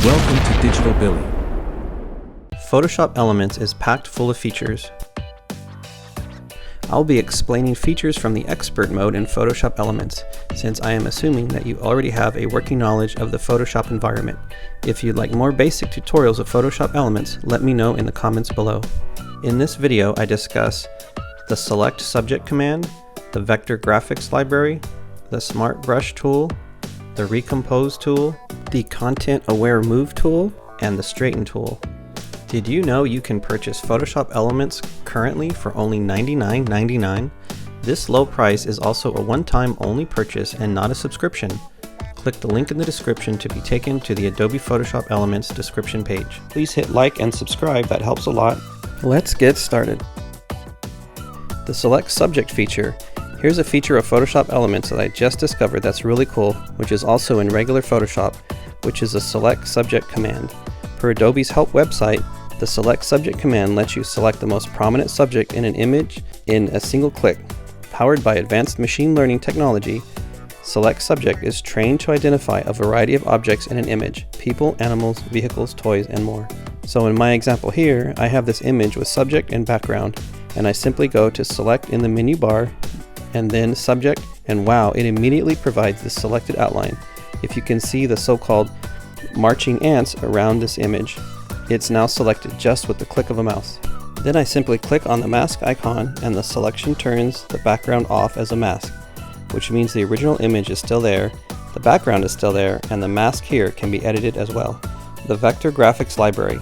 Welcome to Digital Billy. Photoshop Elements is packed full of features. I'll be explaining features from the expert mode in Photoshop Elements, since I am assuming that you already have a working knowledge of the Photoshop environment. If you'd like more basic tutorials of Photoshop Elements, let me know in the comments below. In this video, I discuss the Select Subject command, the Vector Graphics library, the Smart Brush tool, the Recompose tool, the Content Aware Move tool, and the Straighten tool. Did you know you can purchase Photoshop Elements currently for only $99.99? This low price is also a one-time only purchase and not a subscription. Click the link in the description to be taken to the Adobe Photoshop Elements description page. Please hit like and subscribe, that helps a lot. Let's get started. The Select Subject feature. Here's a feature of Photoshop Elements that I just discovered that's really cool, which is also in regular Photoshop, which is a Select Subject command. Per Adobe's help website, the Select Subject command lets you select the most prominent subject in an image in a single click. Powered by advanced machine learning technology, Select Subject is trained to identify a variety of objects in an image: people, animals, vehicles, toys, and more. So in my example here, I have this image with subject and background, and I simply go to Select in the menu bar, and then Subject, and wow, it immediately provides the selected outline. If you can see the so-called marching ants around this image, it's now selected just with the click of a mouse. Then I simply click on the mask icon and the selection turns the background off as a mask, which means the original image is still there, the background is still there, and the mask here can be edited as well. The Vector Graphics library.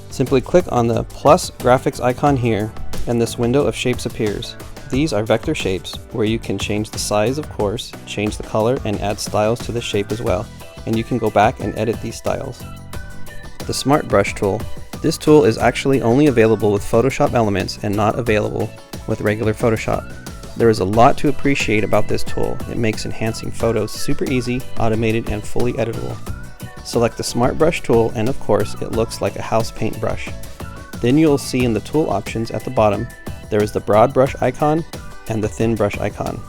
Simply click on the plus graphics icon here and this window of shapes appears. These are vector shapes where you can change the size, of course, change the color, and add styles to the shape as well. And you can go back and edit these styles. The Smart Brush tool. This tool is actually only available with Photoshop Elements and not available with regular Photoshop. There is a lot to appreciate about this tool. It makes enhancing photos super easy, automated, and fully editable. Select the Smart Brush tool and of course it looks like a house paint brush. Then you'll see in the tool options at the bottom there is the broad brush icon and the thin brush icon.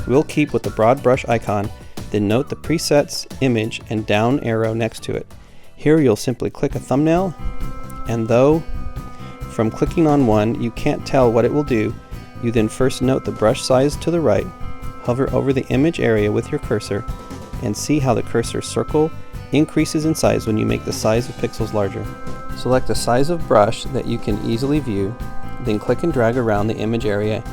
We'll keep with the broad brush icon, then note the presets, image, and down arrow next to it. Here you'll simply click a thumbnail, and though from clicking on one you can't tell what it will do, you then first note the brush size to the right, hover over the image area with your cursor, and see how the cursor circle increases in size when you make the size of pixels larger. Select a size of brush that you can easily view, then click and drag around the image area,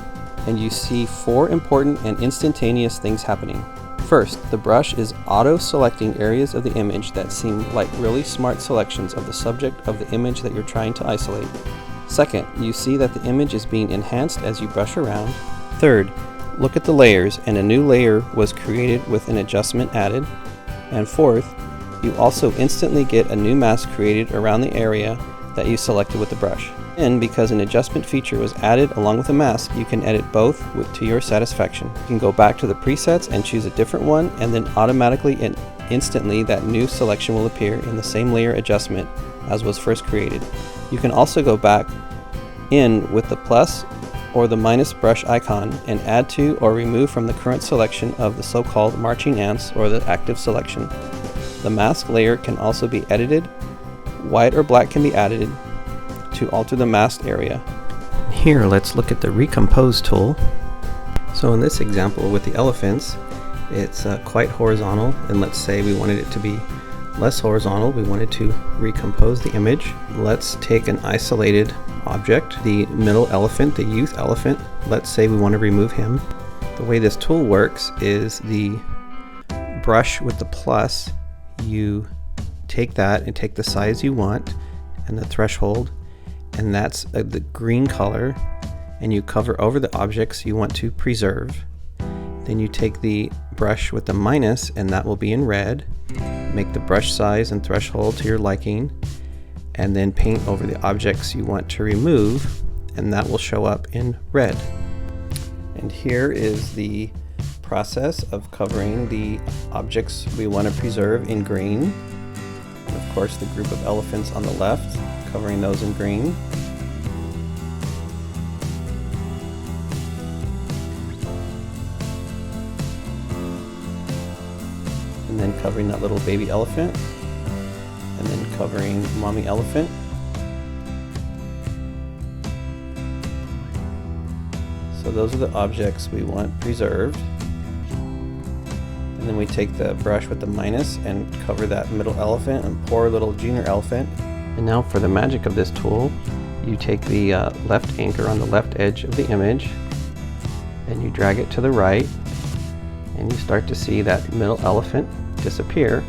and you see 4 important and instantaneous things happening. First, the brush is auto-selecting areas of the image that seem like really smart selections of the subject of the image that you're trying to isolate. Second, you see that the image is being enhanced as you brush around. Third, look at the layers, and a new layer was created with an adjustment added. And fourth, you also instantly get a new mask created around the area that you selected with the brush. And because an adjustment feature was added along with a mask, you can edit both to your satisfaction. You can go back to the presets and choose a different one, and then automatically and instantly that new selection will appear in the same layer adjustment as was first created. You can also go back in with the plus or the minus brush icon and add to or remove from the current selection of the so-called marching ants or the active selection. The mask layer can also be edited. White or black can be added to alter the masked area. Here let's look at the Recompose tool. So in this example with the elephants, it's quite horizontal, and let's say we wanted it to be less horizontal. We wanted to recompose the image. Let's take an isolated object, the middle elephant, the youth elephant. Let's say we want to remove him. The way this tool works is the brush with the plus, you take that and take the size you want and the threshold, and that's the green color, and you cover over the objects you want to preserve. Then you take the brush with the minus, and that will be in red. Make the brush size and threshold to your liking, and then paint over the objects you want to remove, and that will show up in red. And here is the process of covering the objects we want to preserve in green. And of course the group of elephants on the left, covering those in green. And then covering that little baby elephant. and then covering Mommy Elephant. So those are the objects we want preserved. And then we take the brush with the minus and cover that middle elephant and poor little junior elephant. And now for the magic of this tool, you take the left anchor on the left edge of the image and you drag it to the right, and you start to see that middle elephant disappear.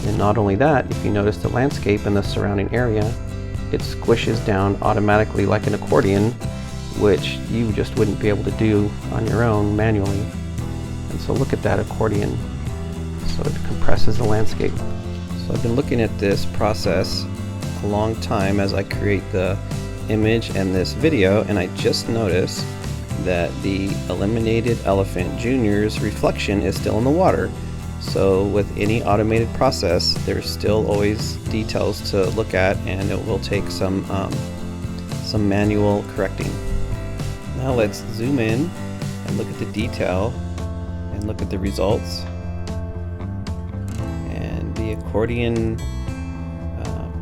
And not only that, if you notice the landscape and the surrounding area, it squishes down automatically like an accordion, which you just wouldn't be able to do on your own manually. And so look at that accordion. So it compresses the landscape. So I've been looking at this process a long time as I create the image and this video, and I just noticed that the eliminated elephant junior's reflection is still in the water. So with any automated process, there's still always details to look at, and it will take some manual correcting. Now let's zoom in and look at the detail and look at the results. And the accordion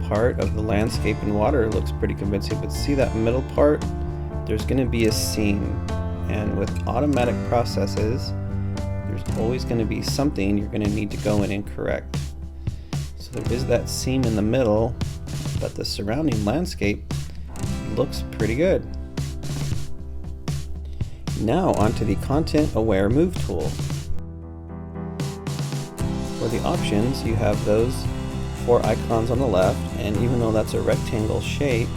part of the landscape and water looks pretty convincing, but see that middle part? There's going to be a seam, and with automatic processes, there's always going to be something you're going to need to go in and correct. So there is that seam in the middle, but the surrounding landscape looks pretty good. Now onto the Content Aware Move tool. For the options, you have those 4 icons on the left, and even though that's a rectangle shape,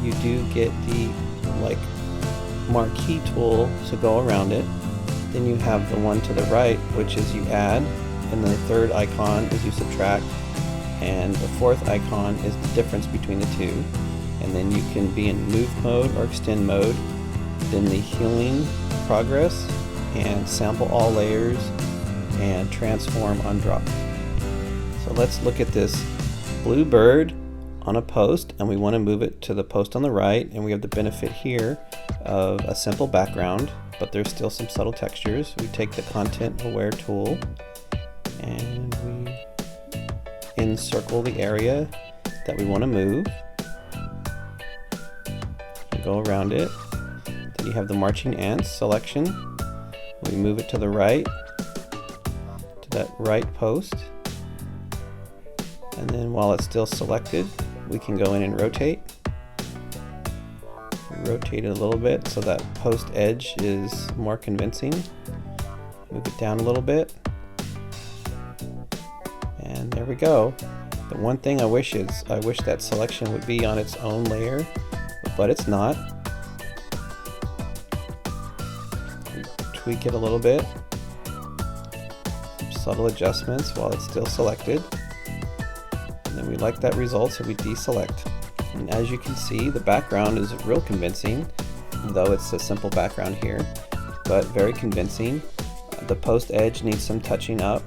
you do get the marquee tool to go around it. Then you have the one to the right, which is you add, and the third icon is you subtract, and the fourth icon is the difference between the two. And then you can be in move mode or extend mode, then the healing progress, and sample all layers, and transform undrop. So let's look at this blue bird on a post, and we want to move it to the post on the right, and we have the benefit here of a simple background, but there's still some subtle textures. We take the Content Aware tool and we encircle the area that we want to move. Go around it. Then you have the marching ants selection. We move it to the right, to that right post. And then while it's still selected, we can go in and rotate. Rotate it a little bit so that post edge is more convincing. Move it down a little bit. And there we go. The one thing I wish that selection would be on its own layer, but it's not. Tweak it a little bit. Subtle adjustments while it's still selected. And then we like that result, so we deselect. And as you can see, the background is real convincing, though it's a simple background here, but very convincing. The post edge needs some touching up.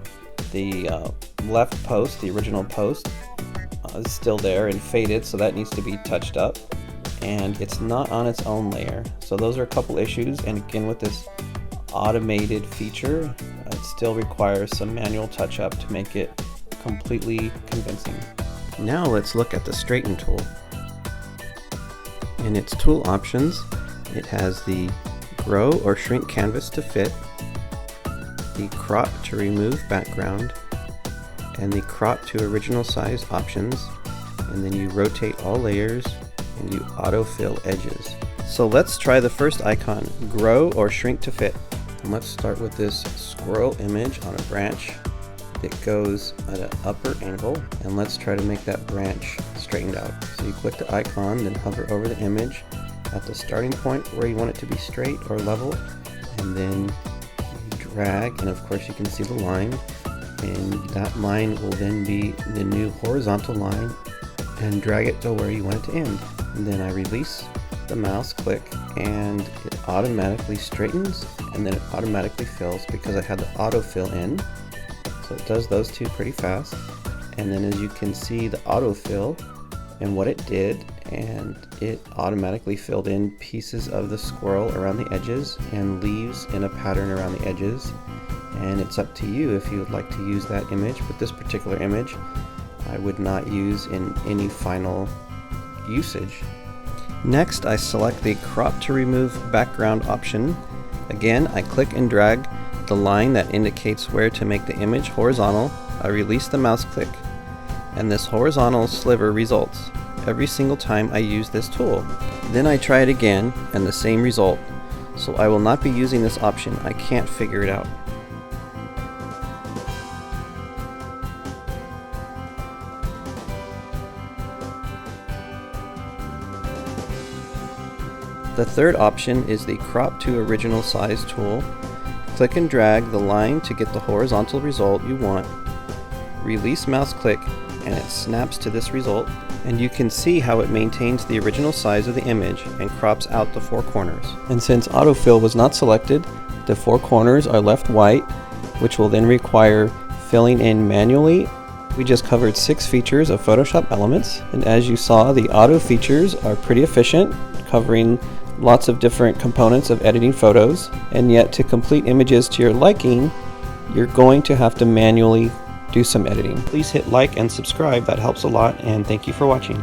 The left post, the original post, is still there and faded, so that needs to be touched up. And it's not on its own layer. So those are a couple issues, and again with this automated feature, it still requires some manual touch-up to make it completely convincing. Now let's look at the Straighten tool. In its tool options, it has the Grow or Shrink Canvas to Fit, the Crop to Remove Background, and the Crop to Original Size options, and then you rotate all layers and you autofill edges. So let's try the first icon, Grow or Shrink to Fit. And let's start with this squirrel image on a branch that goes at an upper angle, and let's try to make that branch straightened out. So you click the icon, then hover over the image at the starting point where you want it to be straight or level, and then you drag, and of course you can see the line, and that line will then be the new horizontal line, and drag it to where you want it to end. And then I release the mouse click, and it automatically straightens, and then it automatically fills because I had the autofill in. So it does those two pretty fast. And then as you can see the autofill and what it did, and it automatically filled in pieces of the squirrel around the edges and leaves in a pattern around the edges. And it's up to you if you would like to use that image. With this particular image, I would not use in any final usage. Next, I select the crop to remove background option. Again, I click and drag the line that indicates where to make the image horizontal. I release the mouse click, and this horizontal sliver results every single time I use this tool. Then I try it again, and the same result. So I will not be using this option. I can't figure it out. The third option is the crop to original size tool. Click and drag the line to get the horizontal result you want. Release mouse click and it snaps to this result, and you can see how it maintains the original size of the image and crops out the four corners. And since autofill was not selected, the four corners are left white, which will then require filling in manually. We just covered 6 features of Photoshop Elements, and as you saw, the auto features are pretty efficient, covering lots of different components of editing photos, and yet to complete images to your liking, you're going to have to manually do some editing. Please hit like and subscribe, that helps a lot, and thank you for watching.